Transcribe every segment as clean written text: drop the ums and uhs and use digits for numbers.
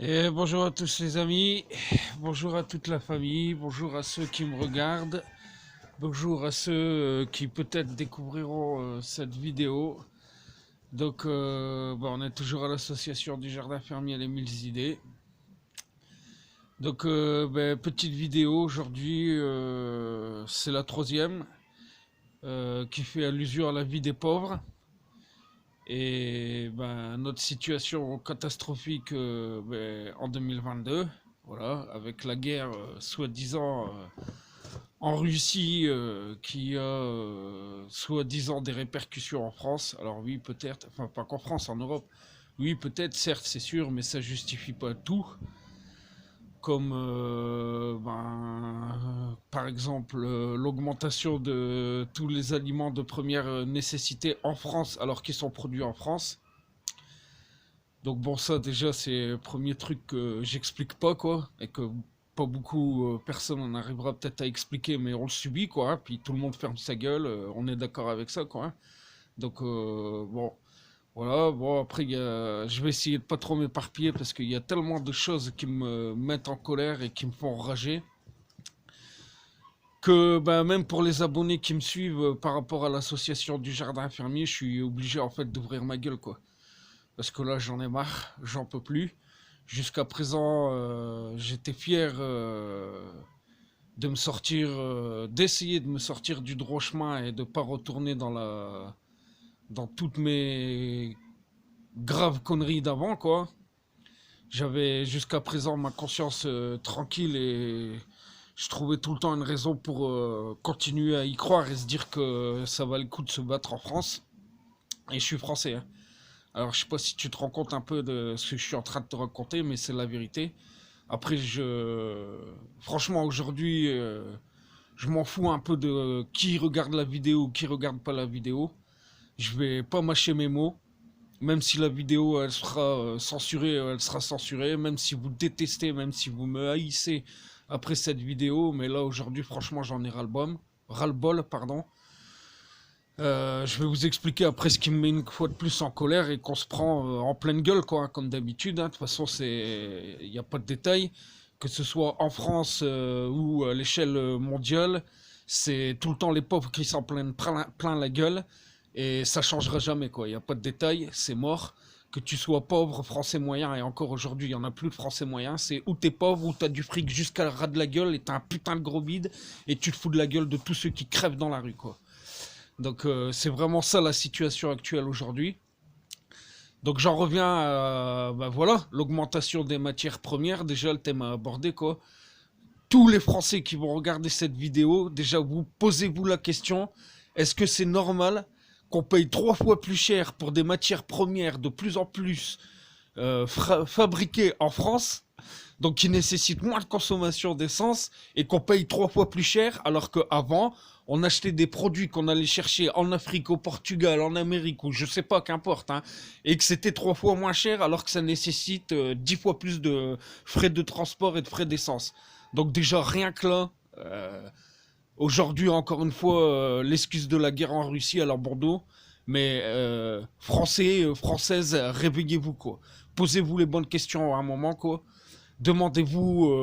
Et bonjour à tous les amis, bonjour à toute la famille, bonjour à ceux qui me regardent, bonjour à ceux qui peut-être découvriront cette vidéo. Donc on est toujours à l'association du jardin fermier Les Mille Idées. Donc petite vidéo aujourd'hui, c'est la troisième qui fait allusion à la vie des pauvres. Et notre situation catastrophique en 2022, voilà, avec la guerre soi-disant en Russie qui a soi-disant des répercussions en France. Alors oui, peut-être, enfin pas qu'en France, en Europe. Oui, peut-être, certes, c'est sûr, mais ça justifie pas tout. Comme par exemple l'augmentation de tous les aliments de première nécessité en France alors qu'ils sont produits en France. Donc bon, ça déjà c'est le premier truc que j'explique pas quoi, et que pas beaucoup personne en arrivera peut-être à expliquer, mais on le subit quoi, hein, puis tout le monde ferme sa gueule, on est d'accord avec ça quoi, hein. Donc bon, voilà, bon après je vais essayer de pas trop m'éparpiller parce qu'il y a tellement de choses qui me mettent en colère et qui me font rager, que même pour les abonnés qui me suivent par rapport à l'association du jardin fermier, je suis obligé en fait d'ouvrir ma gueule quoi. Parce que là j'en ai marre, j'en peux plus. Jusqu'à présent, j'étais fier de me sortir, d'essayer de me sortir du droit chemin et de pas retourner dans toutes mes graves conneries d'avant, quoi. J'avais jusqu'à présent ma conscience tranquille et je trouvais tout le temps une raison pour continuer à y croire et se dire que ça valait le coup de se battre en France. Et je suis français, hein. Alors je sais pas si tu te rends compte un peu de ce que je suis en train de te raconter, mais c'est la vérité. Après, franchement, aujourd'hui, je m'en fous un peu de qui regarde la vidéo ou qui regarde pas la vidéo. Je vais pas mâcher mes mots. Même si la vidéo elle sera censurée, elle sera censurée. Même si vous détestez, même si vous me haïssez après cette vidéo. Mais là, aujourd'hui, franchement, j'en ai ras-le-bol. Ras-le-bol, pardon. Je vais vous expliquer après ce qui me met une fois de plus en colère et qu'on se prend en pleine gueule, quoi, hein, comme d'habitude, hein. De toute façon, il n'y a pas de détail. Que ce soit en France ou à l'échelle mondiale, c'est tout le temps les pauvres qui s'en plaignent plein la gueule. Et ça changera jamais, quoi. Il n'y a pas de détail, c'est mort. Que tu sois pauvre, français moyen, et encore aujourd'hui, il n'y en a plus de français moyen. C'est ou t'es pauvre, ou t'as du fric jusqu'à le ras de la gueule, et t'as un putain de gros bide, et tu te fous de la gueule de tous ceux qui crèvent dans la rue, quoi. Donc c'est vraiment ça la situation actuelle aujourd'hui. Donc j'en reviens à voilà, l'augmentation des matières premières, déjà le thème à aborder quoi. Tous les Français qui vont regarder cette vidéo, déjà vous posez-vous la question, est-ce que c'est normal qu'on paye 3 fois plus cher pour des matières premières de plus en plus fabriquées en France, donc qui nécessite moins de consommation d'essence et qu'on paye 3 fois plus cher, alors qu'avant, on achetait des produits qu'on allait chercher en Afrique, au Portugal, en Amérique, ou je sais pas, qu'importe, hein, et que c'était 3 fois moins cher, alors que ça nécessite 10 fois plus de frais de transport et de frais d'essence. Donc déjà, rien que là, aujourd'hui, encore une fois, l'excuse de la guerre en Russie, alors Bordeaux, mais Français, Françaises, réveillez-vous, quoi. Posez-vous les bonnes questions à un moment, quoi. Demandez-vous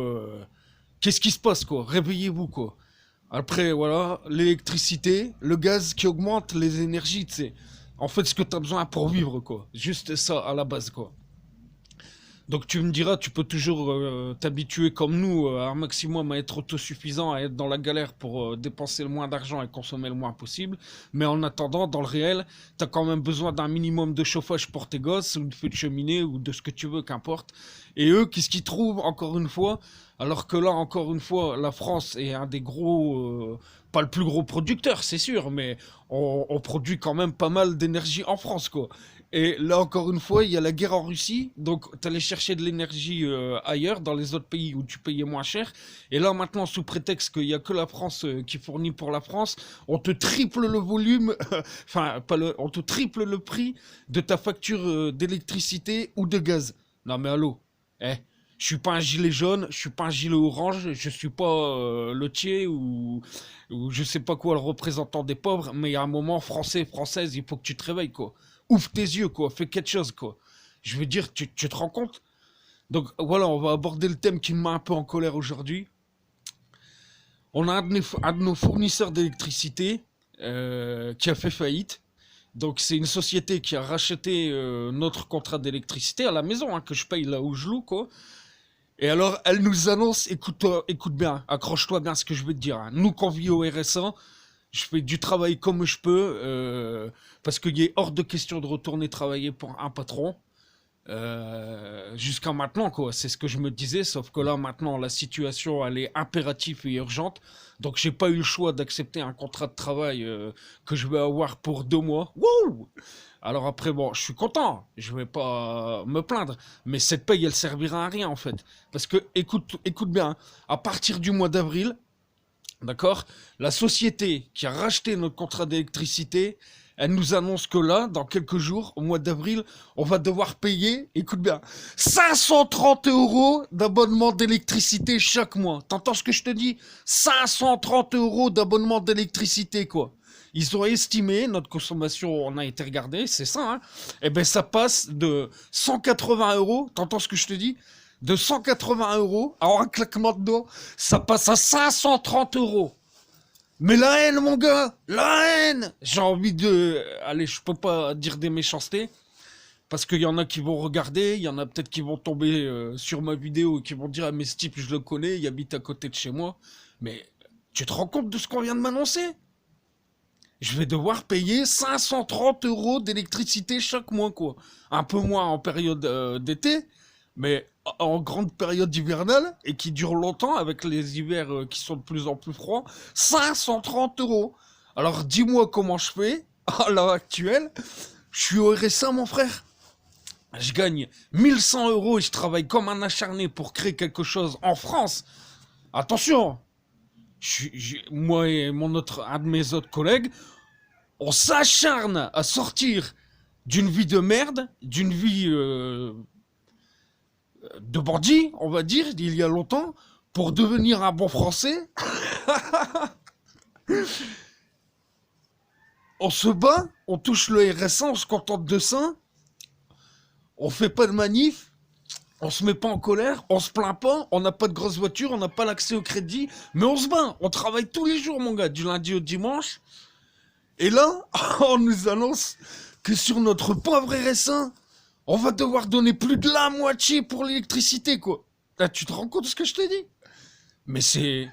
qu'est-ce qui se passe quoi. Réveillez-vous quoi. Après voilà, l'électricité, le gaz qui augmente, les énergies, tu sais. En fait, ce que tu as besoin pour vivre quoi. Juste ça à la base quoi. Donc tu me diras, tu peux toujours t'habituer comme nous à un maximum à être autosuffisant, à être dans la galère pour dépenser le moins d'argent et consommer le moins possible. Mais en attendant, dans le réel, t'as quand même besoin d'un minimum de chauffage pour tes gosses, ou de feu de cheminée, ou de ce que tu veux, qu'importe. Et eux, qu'est-ce qu'ils trouvent encore une fois? Alors que là, encore une fois, la France est un des gros, pas le plus gros producteur, c'est sûr, mais on produit quand même pas mal d'énergie en France, quoi. Et là, encore une fois, il y a la guerre en Russie. Donc, tu allais chercher de l'énergie ailleurs, dans les autres pays où tu payais moins cher. Et là, maintenant, sous prétexte qu'il n'y a que la France qui fournit pour la France, on te triple le volume, enfin, pas le, on te triple le prix de ta facture d'électricité ou de gaz. Non, mais allô, eh, je suis pas un gilet jaune, je suis pas un gilet orange, je suis pas lotier ou je sais pas quoi, le représentant des pauvres, mais il y a un moment, français, française, il faut que tu te réveilles, quoi. Ouvre tes yeux, quoi, fais quelque chose, quoi. Je veux dire, tu te rends compte? Donc voilà, on va aborder le thème qui me met un peu en colère aujourd'hui. On a un de nos fournisseurs d'électricité qui a fait faillite. Donc c'est une société qui a racheté notre contrat d'électricité à la maison, hein, que je paye là où je loue, quoi. Et alors, elle nous annonce, écoute bien, accroche-toi bien à ce que je vais te dire, hein. Nous, qu'on vit au RSA, je fais du travail comme je peux, parce qu'il est hors de question de retourner travailler pour un patron. Jusqu'à maintenant, quoi. C'est ce que je me disais, sauf que là, maintenant, la situation, elle est impérative et urgente. Donc, j'ai pas eu le choix d'accepter un contrat de travail que je vais avoir pour 2 mois. Wouh! Alors après, bon, je suis content, je vais pas me plaindre, mais cette paye, elle servira à rien, en fait. Parce que, écoute bien, hein, à partir du mois d'avril, d'accord, la société qui a racheté notre contrat d'électricité, elle nous annonce que là, dans quelques jours, au mois d'avril, on va devoir payer, écoute bien, 530 euros d'abonnement d'électricité chaque mois. T'entends ce que je te dis? 530 euros d'abonnement d'électricité, quoi. Ils ont estimé, notre consommation, on a été regardé, c'est ça, hein. Eh ben, ça passe de 180 euros, t'entends ce que je te dis? De 180 euros, alors un claquement de doigts, ça passe à 530 euros. Mais la haine, mon gars, la haine. J'ai envie de... Allez, je peux pas dire des méchancetés, parce qu'il y en a qui vont regarder, il y en a peut-être qui vont tomber sur ma vidéo et qui vont dire, ah mais ce type, je le connais, il habite à côté de chez moi. Mais tu te rends compte de ce qu'on vient de m'annoncer? Je vais devoir payer 530 euros d'électricité chaque mois, quoi. Un peu moins en période d'été, mais en grande période hivernale, et qui dure longtemps, avec les hivers qui sont de plus en plus froids, 530 euros. Alors dis-moi comment je fais, à l'heure actuelle, je suis au RSA, mon frère. Je gagne 1100 euros et je travaille comme un acharné pour créer quelque chose en France. Attention, moi et un de mes autres collègues, on s'acharne à sortir d'une vie de merde, d'une vie de bandit, on va dire, d'il y a longtemps, pour devenir un bon français. On se bat, on touche le RSA, on se contente de ça, on fait pas de manif, on se met pas en colère, on se plaint pas, on n'a pas de grosse voiture, on n'a pas l'accès au crédit, mais on se bat, on travaille tous les jours, mon gars, du lundi au dimanche. Et là, on nous annonce que sur notre pauvre RSA, on va devoir donner plus de la moitié pour l'électricité, quoi. Là, tu te rends compte de ce que je te dis? Mais c'est...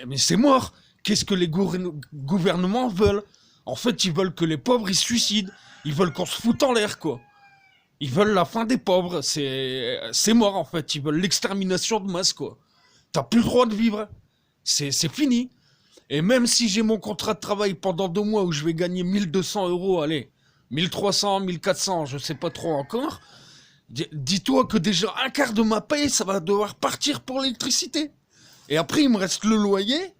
Mais c'est mort. Qu'est-ce que les gouvernements veulent? En fait, ils veulent que les pauvres, ils se suicident. Ils veulent qu'on se foute en l'air, quoi. Ils veulent la fin des pauvres. C'est mort, en fait. Ils veulent l'extermination de masse, quoi. T'as plus le droit de vivre. C'est fini. Et même si j'ai mon contrat de travail pendant 2 mois où je vais gagner 1200 euros, allez, 1300, 1400, je sais pas trop encore, dis-toi que déjà un quart de ma paye, ça va devoir partir pour l'électricité. Et après, il me reste le loyer,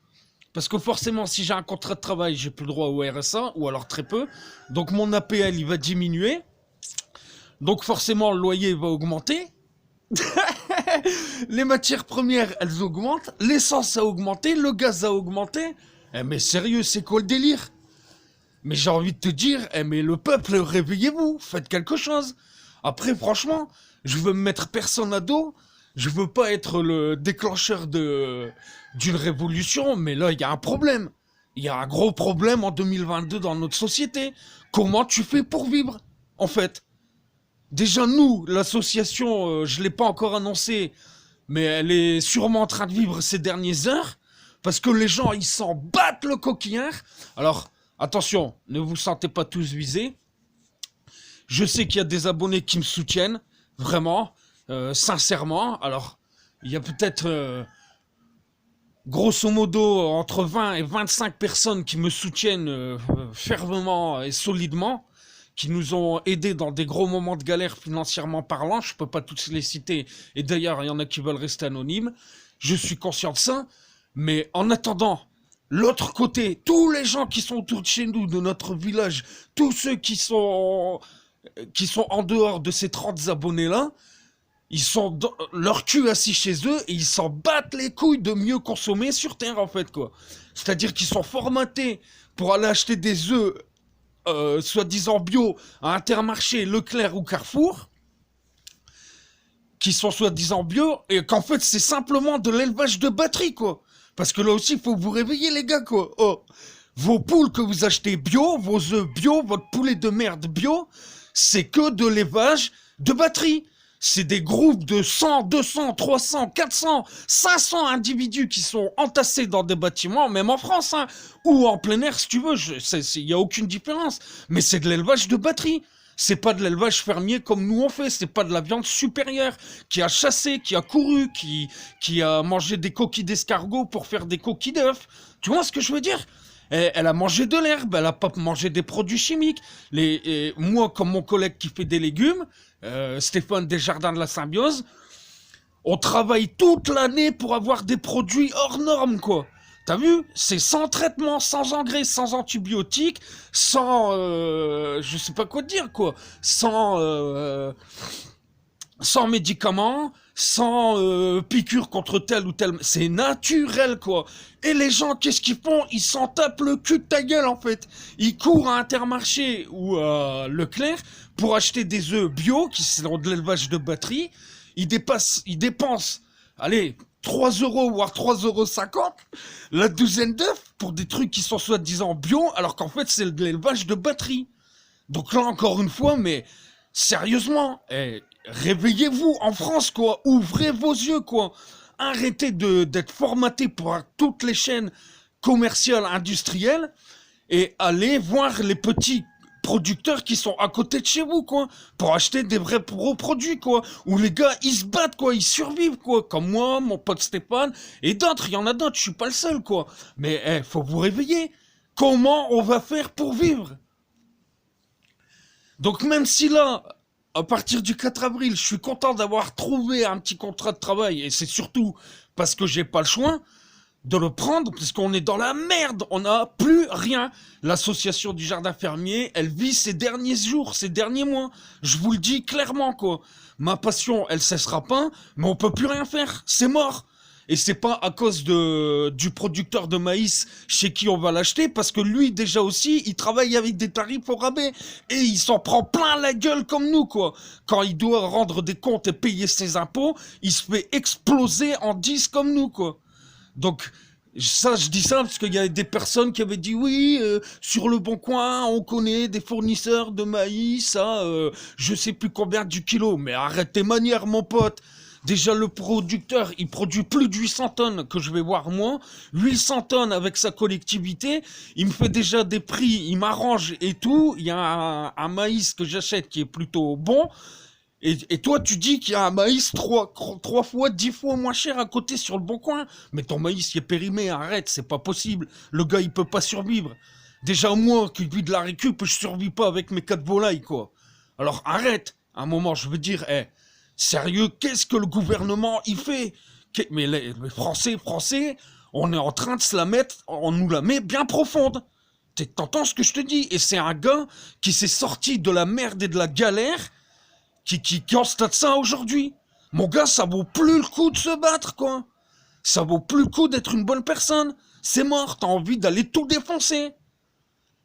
parce que forcément, si j'ai un contrat de travail, j'ai plus le droit au RSA, ou alors très peu. Donc mon APL, il va diminuer. Donc forcément, le loyer va augmenter. Les matières premières, elles augmentent. L'essence a augmenté, le gaz a augmenté. Eh mais sérieux, c'est quoi le délire? Mais j'ai envie de te dire, eh mais le peuple, réveillez-vous, faites quelque chose. Après, franchement, je veux me mettre personne à dos. Je veux pas être le déclencheur d'une révolution, mais là, il y a un problème. Il y a un gros problème en 2022 dans notre société. Comment tu fais pour vivre, en fait? Déjà, nous, l'association, je l'ai pas encore annoncée, mais elle est sûrement en train de vivre ces dernières heures, parce que les gens, ils s'en battent le coquillard. Alors, attention, ne vous sentez pas tous visés. Je sais qu'il y a des abonnés qui me soutiennent, vraiment, sincèrement. Alors, il y a peut-être, grosso modo, entre 20 et 25 personnes qui me soutiennent fermement et solidement, qui nous ont aidés dans des gros moments de galère financièrement parlant. Je peux pas tous les citer, et d'ailleurs, il y en a qui veulent rester anonymes. Je suis conscient de ça, mais en attendant, l'autre côté, tous les gens qui sont autour de chez nous, de notre village, tous ceux qui sont en dehors de ces 30 abonnés-là, ils sont dans leur cul assis chez eux et ils s'en battent les couilles de mieux consommer sur Terre, en fait, quoi. C'est-à-dire qu'ils sont formatés pour aller acheter des œufs soi-disant bio à Intermarché, Leclerc ou Carrefour. qui sont soi-disant bio, et qu'en fait, c'est simplement de l'élevage de batterie, quoi. Parce que là aussi, il faut vous réveiller, les gars, quoi. Oh. Vos poules que vous achetez bio, vos œufs bio, votre poulet de merde bio, c'est que de l'élevage de batterie. C'est des groupes de 100, 200, 300, 400, 500 individus qui sont entassés dans des bâtiments, même en France, hein, ou en plein air, si tu veux, il n'y a aucune différence. Mais c'est de l'élevage de batterie. C'est pas de l'élevage fermier comme nous on fait, c'est pas de la viande supérieure, qui a chassé, qui a couru, qui a mangé des coquilles d'escargot pour faire des coquilles d'œufs. Tu vois ce que je veux dire? Elle a mangé de l'herbe, elle a pas mangé des produits chimiques. Moi, comme mon collègue qui fait des légumes, Stéphane des Jardins de la Symbiose, on travaille toute l'année pour avoir des produits hors normes, quoi. T'as vu? C'est sans traitement, sans engrais, sans antibiotiques, sans... je sais pas quoi te dire, quoi. Sans médicaments, sans piqûres contre tel ou tel... C'est naturel, quoi. Et les gens, qu'est-ce qu'ils font? Ils s'en tapent le cul de ta gueule, en fait. Ils courent à Intermarché ou à Leclerc pour acheter des œufs bio, qui sont de l'élevage de batterie. Ils dépensent, allez, 3 euros, voire 3,50 € la douzaine d'œufs pour des trucs qui sont soi-disant bio, alors qu'en fait, c'est de l'élevage de batterie. Donc là, encore une fois, mais sérieusement, réveillez-vous en France, quoi. Ouvrez vos yeux, quoi. Arrêtez d'être formaté pour toutes les chaînes commerciales, industrielles, et allez voir les petits producteurs qui sont à côté de chez vous, quoi, pour acheter des vrais gros produits, quoi, où les gars, ils se battent, quoi, ils survivent, quoi, comme moi, mon pote Stéphane, et d'autres, il y en a d'autres, je suis pas le seul, quoi. Mais, faut vous réveiller. Comment on va faire pour vivre? Donc même si là, à partir du 4 avril, je suis content d'avoir trouvé un petit contrat de travail, et c'est surtout parce que j'ai pas le choix de le prendre, puisqu'on est dans la merde, on n'a plus rien. L'association du jardin fermier, elle vit ses derniers jours, ses derniers mois. Je vous le dis clairement, quoi. Ma passion, elle cessera pas, mais on peut plus rien faire, c'est mort. Et c'est pas à cause du producteur de maïs chez qui on va l'acheter, parce que lui, déjà aussi, il travaille avec des tarifs au rabais. Et il s'en prend plein la gueule comme nous, quoi. Quand il doit rendre des comptes et payer ses impôts, il se fait exploser en 10 comme nous, quoi. Donc, ça, je dis ça parce qu'il y a des personnes qui avaient dit oui, sur le Bon Coin, on connaît des fournisseurs de maïs à je sais plus combien du kilo. Mais arrête tes manières, mon pote. Déjà, le producteur, il produit plus de 800 tonnes que je vais voir moi. 800 tonnes avec sa collectivité. Il me fait déjà des prix, il m'arrange et tout. Il y a un maïs que j'achète qui est plutôt bon. Et toi, tu dis qu'il y a un maïs 3 fois, 10 fois moins cher à côté sur le Bon Coin. Mais ton maïs, il est périmé, arrête, c'est pas possible. Le gars, il peut pas survivre. Déjà, moi, qui vis de la récup, je survis pas avec mes 4 volailles, quoi. Alors, arrête. À un moment, je veux dire, sérieux, qu'est-ce que le gouvernement, il fait? Mais les Français, on est en train de se la mettre, on nous la met bien profonde. T'entends ce que je te dis? Et c'est un gars qui s'est sorti de la merde et de la galère, qui constate ça aujourd'hui. Mon gars, ça vaut plus le coup de se battre, quoi. Ça vaut plus le coup d'être une bonne personne. C'est mort, t'as envie d'aller tout défoncer.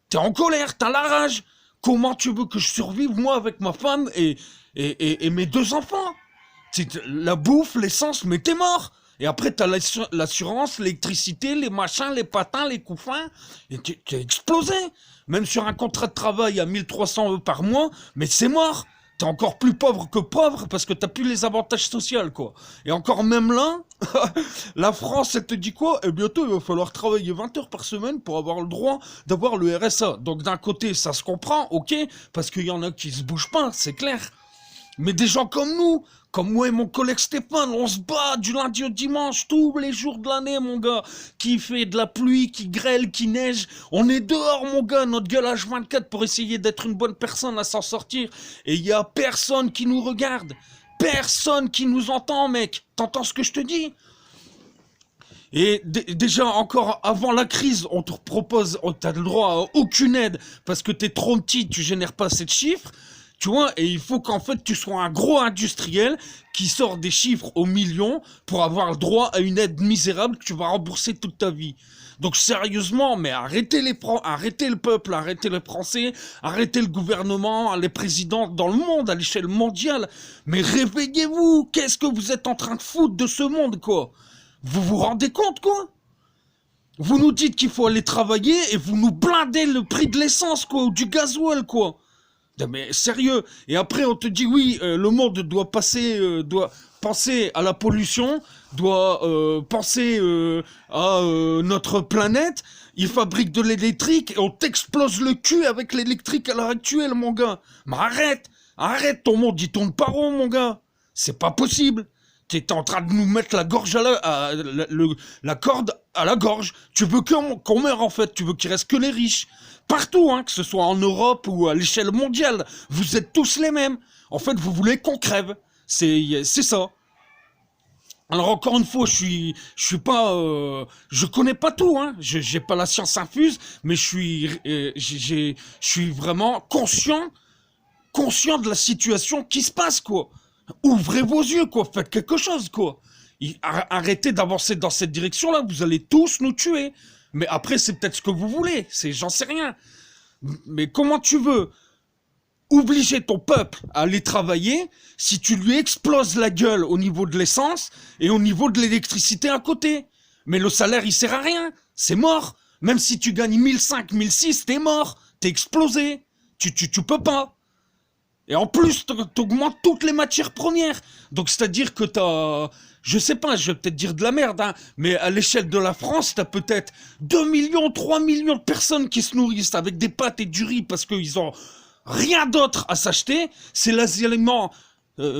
T'es en colère, t'as la rage. Comment tu veux que je survive, moi, avec ma femme et mes 2 enfants? La bouffe, l'essence, mais t'es mort. Et après, t'as l'assurance, l'électricité, les machins, les patins, les couffins. Et t'es explosé. Même sur un contrat de travail à 1 300 € par mois, mais c'est mort. T'es encore plus pauvre que pauvre parce que t'as plus les avantages sociaux, quoi. Et encore même là, la France, elle te dit quoi? Et bientôt, il va falloir travailler 20 heures par semaine pour avoir le droit d'avoir le RSA. Donc d'un côté, ça se comprend, ok, parce qu'il y en a qui se bougent pas, c'est clair. Mais des gens comme nous, comme moi et mon collègue Stéphane, on se bat du lundi au dimanche, tous les jours de l'année, mon gars. Qui fait de la pluie, qui grêle, qui neige. On est dehors, mon gars, notre gueule H24 pour essayer d'être une bonne personne, à s'en sortir. Et il y a personne qui nous regarde. Personne qui nous entend, mec. T'entends ce que je te dis? Et déjà, encore avant la crise, on te propose, t'as le droit à aucune aide parce que t'es trop petit, tu génères pas assez de chiffres. Tu vois, et il faut qu'en fait tu sois un gros industriel qui sort des chiffres aux millions pour avoir le droit à une aide misérable que tu vas rembourser toute ta vie. Donc sérieusement, mais arrêtez le peuple, arrêtez les Français, arrêtez le gouvernement, les présidents dans le monde, à l'échelle mondiale. Mais réveillez-vous, qu'est-ce que vous êtes en train de foutre de ce monde, quoi? Vous vous rendez compte, quoi? Vous nous dites qu'il faut aller travailler et vous nous blindez le prix de l'essence, quoi, ou du gasoil, quoi. Non, mais sérieux. Et après, on te dit, oui, le monde doit penser à la pollution, doit penser à notre planète. Il fabrique de l'électrique et on t'explose le cul avec l'électrique à l'heure actuelle, mon gars. Mais arrête, ton monde, il tourne pas rond, mon gars. C'est pas possible. T'es en train de nous mettre la corde à la gorge. Tu veux qu'on meure, en fait. Tu veux qu'il reste que les riches. Partout, hein, que ce soit en Europe ou à l'échelle mondiale. Vous êtes tous les mêmes. En fait, vous voulez qu'on crève. C'est ça. Alors encore une fois, je suis pas, je connais pas tout, hein. J'ai pas la science infuse, mais je suis vraiment conscient de la situation qui se passe, quoi. Ouvrez vos yeux, quoi. Faites quelque chose, quoi. Arrêtez d'avancer dans cette direction-là. Vous allez tous nous tuer. Mais après, c'est peut-être ce que vous voulez. J'en sais rien. Mais comment tu veux obliger ton peuple à aller travailler si tu lui exploses la gueule au niveau de l'essence et au niveau de l'électricité à côté? Mais le salaire, il sert à rien. C'est mort. Même si tu gagnes 1005, 1006, t'es mort. T'es explosé. Tu peux pas. Et en plus, t'augmentes toutes les matières premières. Donc, c'est-à-dire que t'as... Je sais pas, je vais peut-être dire de la merde, hein, mais à l'échelle de la France, t'as peut-être 2 millions, 3 millions de personnes qui se nourrissent avec des pâtes et du riz parce qu'ils ont rien d'autre à s'acheter. C'est l'aliment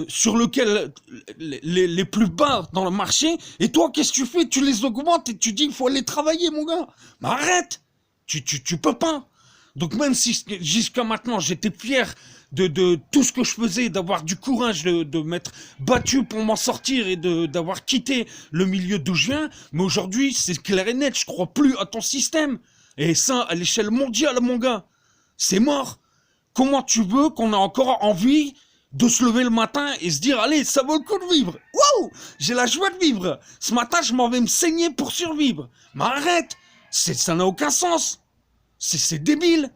sur lequel les plus bas dans le marché. Et toi, qu'est-ce que tu fais? Tu les augmentes et tu dis il faut aller travailler, mon gars. Mais arrête. Tu peux pas. Donc même si jusqu'à maintenant j'étais fier de tout ce que je faisais, d'avoir du courage, de m'être battu pour m'en sortir et d'avoir quitté le milieu d'où je viens, mais aujourd'hui c'est clair et net, je crois plus à ton système. Et ça, à l'échelle mondiale, mon gars, c'est mort. Comment tu veux qu'on ait encore envie de se lever le matin et se dire, allez, ça vaut le coup de vivre. Waouh, j'ai la joie de vivre. Ce matin, je m'en vais me saigner pour survivre. Mais arrête, ça n'a aucun sens. C'est débile.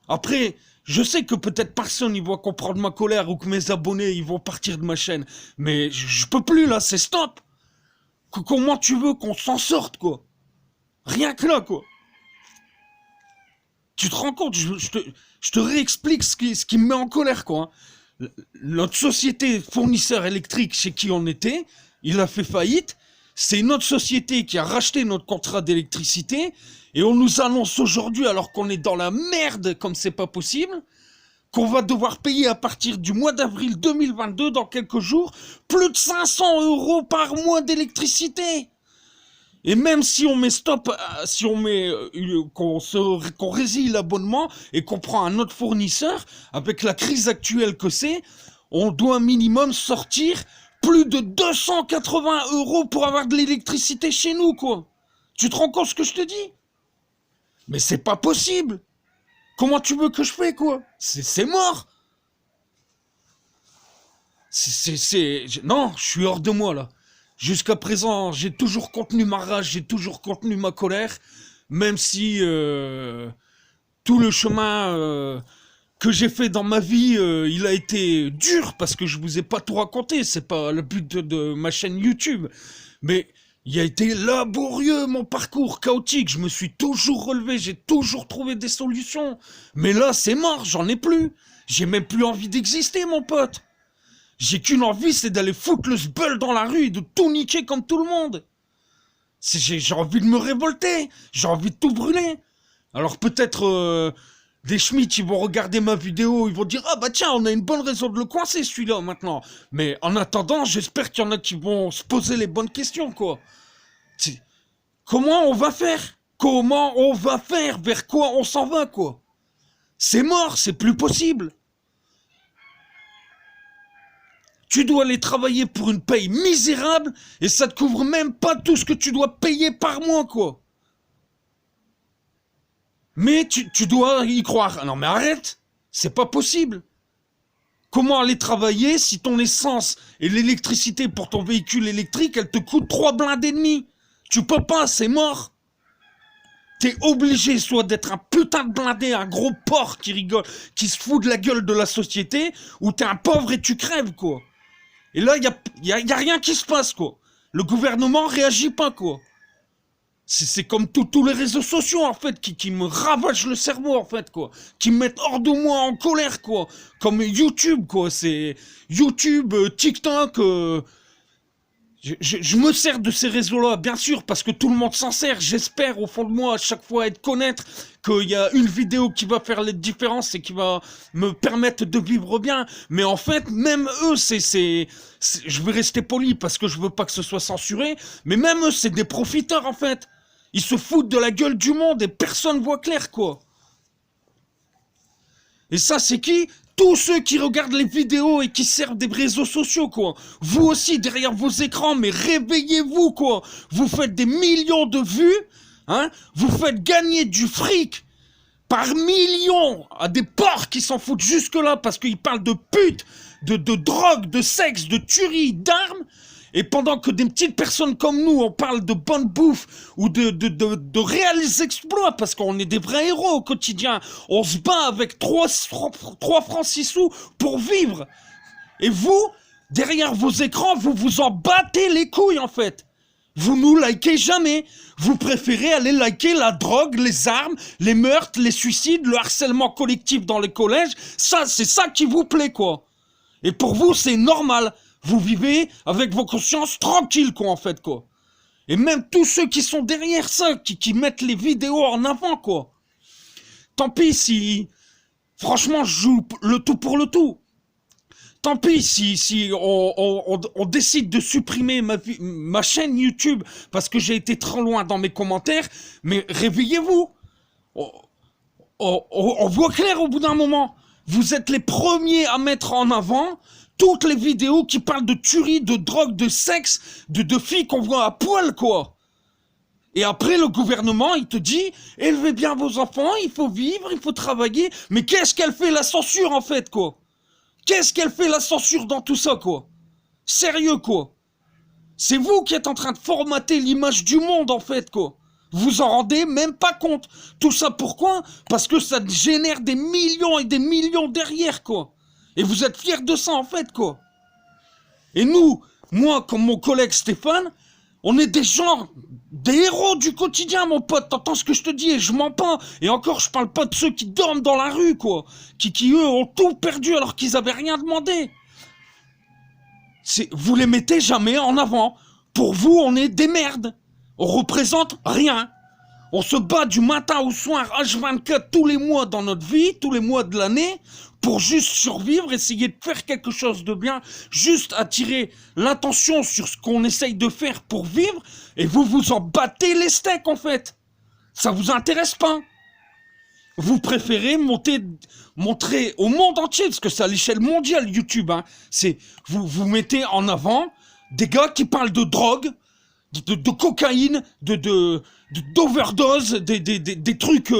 Après, je sais que peut-être personne ne va comprendre ma colère ou que mes abonnés ils vont partir de ma chaîne. Mais je peux plus là, c'est stop. Comment tu veux qu'on s'en sorte, quoi? Rien que là, quoi. Tu te rends compte, je te réexplique ce qui me met en colère, quoi. Notre société fournisseur électrique chez qui on était, il a fait faillite. C'est une autre société qui a racheté notre contrat d'électricité. Et on nous annonce aujourd'hui, alors qu'on est dans la merde comme c'est pas possible, qu'on va devoir payer à partir du mois d'avril 2022, dans quelques jours, plus de 500 € par mois d'électricité. Et même si on met stop, si on met qu'on résile l'abonnement et qu'on prend un autre fournisseur, avec la crise actuelle que c'est, on doit minimum sortir plus de 280 € pour avoir de l'électricité chez nous, quoi. Tu te rends compte ce que je te dis? Mais c'est pas possible. Comment tu veux que je fais, quoi? C'est mort. Non, je suis hors de moi, là. Jusqu'à présent, j'ai toujours contenu ma rage, j'ai toujours contenu ma colère, même si tout le chemin que j'ai fait dans ma vie, il a été dur, parce que je vous ai pas tout raconté, c'est pas le but de ma chaîne YouTube. Mais il a été laborieux, mon parcours chaotique, je me suis toujours relevé, j'ai toujours trouvé des solutions. Mais là, c'est mort, j'en ai plus. J'ai même plus envie d'exister, mon pote. J'ai qu'une envie, c'est d'aller foutre le sbeul dans la rue et de tout niquer comme tout le monde. J'ai envie de me révolter, j'ai envie de tout brûler. Alors peut-être des schmitts, ils vont regarder ma vidéo, ils vont dire « Ah bah tiens, on a une bonne raison de le coincer celui-là maintenant. » Mais en attendant, j'espère qu'il y en a qui vont se poser les bonnes questions, quoi. Comment on va faire? Comment on va faire? Vers quoi on s'en va, quoi? C'est mort, c'est plus possible. Tu dois aller travailler pour une paye misérable et ça te couvre même pas tout ce que tu dois payer par mois, quoi. Mais tu dois y croire. Non mais arrête, c'est pas possible. Comment aller travailler si ton essence et l'électricité pour ton véhicule électrique, elle te coûte 3 blindés et demi? Tu peux pas, c'est mort. T'es obligé soit d'être un putain de blindé, un gros porc qui rigole, qui se fout de la gueule de la société, ou t'es un pauvre et tu crèves, quoi. Et là, y a rien qui se passe, quoi. Le gouvernement réagit pas, quoi. C'est comme tous les réseaux sociaux, en fait, qui me ravagent le cerveau, en fait, quoi. Qui me mettent hors de moi en colère, quoi. Comme YouTube, quoi. C'est YouTube, TikTok. Je me sers de ces réseaux-là, bien sûr, parce que tout le monde s'en sert. J'espère, au fond de moi, à chaque fois, être connaître qu'il y a une vidéo qui va faire la différence et qui va me permettre de vivre bien. Mais en fait, même eux, je vais rester poli parce que je veux pas que ce soit censuré, mais même eux, c'est des profiteurs, en fait. Ils se foutent de la gueule du monde et personne voit clair, quoi. Et ça, c'est qui? Tous ceux qui regardent les vidéos et qui servent des réseaux sociaux, quoi. Vous aussi, derrière vos écrans, mais réveillez-vous, quoi. Vous faites des millions de vues, hein. Vous faites gagner du fric par millions à des porcs qui s'en foutent jusque-là parce qu'ils parlent de putes, de drogue, de sexe, de tuerie, d'armes. Et pendant que des petites personnes comme nous, on parle de bonne bouffe ou de réels exploits, parce qu'on est des vrais héros au quotidien, on se bat avec 3 francs 6 sous pour vivre. Et vous, derrière vos écrans, vous vous en battez les couilles, en fait. Vous nous likez jamais. Vous préférez aller liker la drogue, les armes, les meurtres, les suicides, le harcèlement collectif dans les collèges. Ça, c'est ça qui vous plaît, quoi. Et pour vous, c'est normal. Vous vivez avec vos consciences tranquilles, quoi, en fait, quoi. Et même tous ceux qui sont derrière ça, qui mettent les vidéos en avant, quoi. Tant pis si... Franchement, je joue le tout pour le tout. Tant pis si on décide de supprimer ma chaîne YouTube parce que j'ai été trop loin dans mes commentaires, mais réveillez-vous. On voit clair au bout d'un moment. Vous êtes les premiers à mettre en avant toutes les vidéos qui parlent de tuerie, de drogue, de sexe, de filles qu'on voit à poil, quoi. Et après, le gouvernement, il te dit, élevez bien vos enfants, il faut vivre, il faut travailler. Mais qu'est-ce qu'elle fait, la censure, en fait, quoi? Qu'est-ce qu'elle fait, la censure, dans tout ça, quoi? Sérieux, quoi? C'est vous qui êtes en train de formater l'image du monde, en fait, quoi. Vous en rendez même pas compte. Tout ça pourquoi? Parce que ça génère des millions et des millions derrière, quoi. Et vous êtes fiers de ça, en fait, quoi. Et nous, moi, comme mon collègue Stéphane, on est des gens, des héros du quotidien, mon pote. T'entends ce que je te dis et je mens pas. Et encore, je parle pas de ceux qui dorment dans la rue, quoi. Qui eux, ont tout perdu alors qu'ils avaient rien demandé. Vous les mettez jamais en avant. Pour vous, on est des merdes. On représente rien. On se bat du matin au soir, H24, tous les mois dans notre vie, tous les mois de l'année, pour juste survivre, essayer de faire quelque chose de bien, juste attirer l'attention sur ce qu'on essaye de faire pour vivre, et vous vous en battez les steaks, en fait. Ça vous intéresse pas. Vous préférez montrer au monde entier, parce que c'est à l'échelle mondiale, YouTube, hein. Vous mettez en avant des gars qui parlent de drogue, de cocaïne, d'overdose, des trucs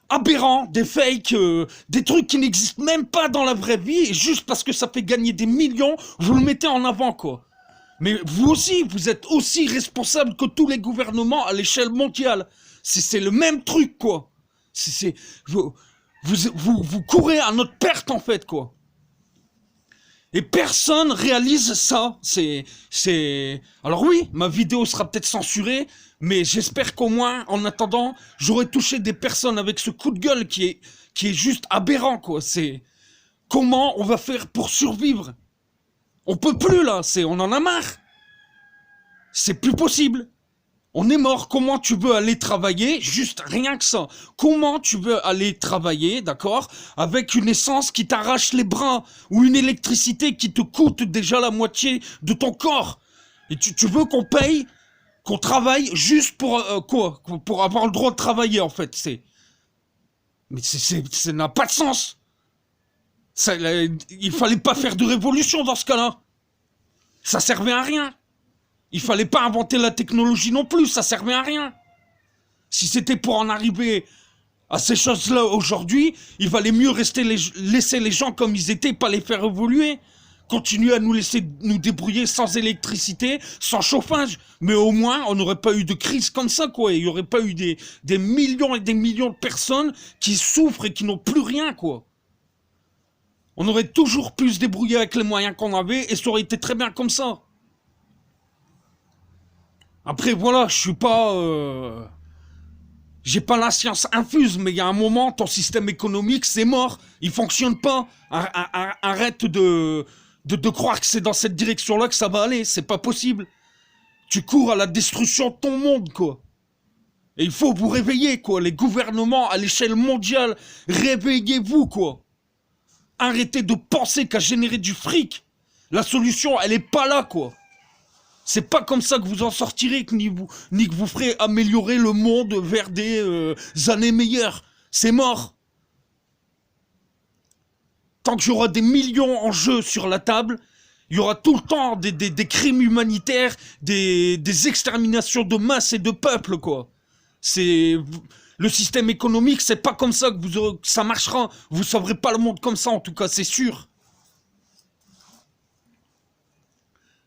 aberrants, des fakes, des trucs qui n'existent même pas dans la vraie vie, et juste parce que ça fait gagner des millions, vous le mettez en avant, quoi. Mais vous aussi, vous êtes aussi responsable que tous les gouvernements à l'échelle mondiale. C'est le même truc, quoi. Vous courez à notre perte, en fait, quoi. Et personne réalise ça. Alors oui, ma vidéo sera peut-être censurée, mais j'espère qu'au moins, en attendant, j'aurai touché des personnes avec ce coup de gueule qui est juste aberrant, quoi. C'est comment on va faire pour survivre? On peut plus, là. On en a marre. C'est plus possible. On est mort. Comment tu veux aller travailler? Juste rien que ça. Comment tu veux aller travailler, d'accord, avec une essence qui t'arrache les bras ou une électricité qui te coûte déjà la moitié de ton corps? Et tu veux qu'on paye, qu'on travaille juste pour quoi? Pour avoir le droit de travailler, en fait. Mais ça n'a pas de sens. Il fallait pas faire de révolution dans ce cas-là. Ça servait à rien. Il fallait pas inventer la technologie non plus, ça servait à rien. Si c'était pour en arriver À ces choses-là, aujourd'hui, il valait mieux laisser les gens comme ils étaient, pas les faire évoluer. Continuer à nous laisser nous débrouiller sans électricité, sans chauffage. Mais au moins, on n'aurait pas eu de crise comme ça, quoi. Il n'y aurait pas eu des millions et des millions de personnes qui souffrent et qui n'ont plus rien, quoi. On aurait toujours pu se débrouiller avec les moyens qu'on avait et ça aurait été très bien comme ça. Après, voilà, je suis pas... J'ai pas la science infuse, mais il y a un moment, ton système économique, c'est mort. Il fonctionne pas. Arrête de croire que c'est dans cette direction-là que ça va aller. C'est pas possible. Tu cours à la destruction de ton monde, quoi. Et il faut vous réveiller, quoi. Les gouvernements à l'échelle mondiale, réveillez-vous, quoi. Arrêtez de penser qu'à générer du fric. La solution, elle est pas là, quoi. C'est pas comme ça que vous en sortirez, ni que vous ferez améliorer le monde vers des années meilleures. C'est mort. Tant qu'il y aura des millions en jeu sur la table, il y aura tout le temps des crimes humanitaires, des exterminations de masse et de peuples, quoi. C'est... Le système économique, c'est pas comme ça que ça marchera. Vous sauverez pas le monde comme ça, en tout cas, c'est sûr.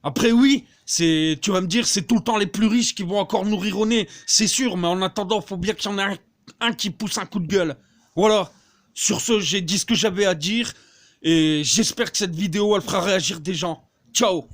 Après oui, tu vas me dire, c'est tout le temps les plus riches qui vont encore nourrir au nez, c'est sûr, mais en attendant, faut bien qu'il y en ait un qui pousse un coup de gueule. Voilà. Sur ce, j'ai dit ce que j'avais à dire, et j'espère que cette vidéo, elle fera réagir des gens. Ciao.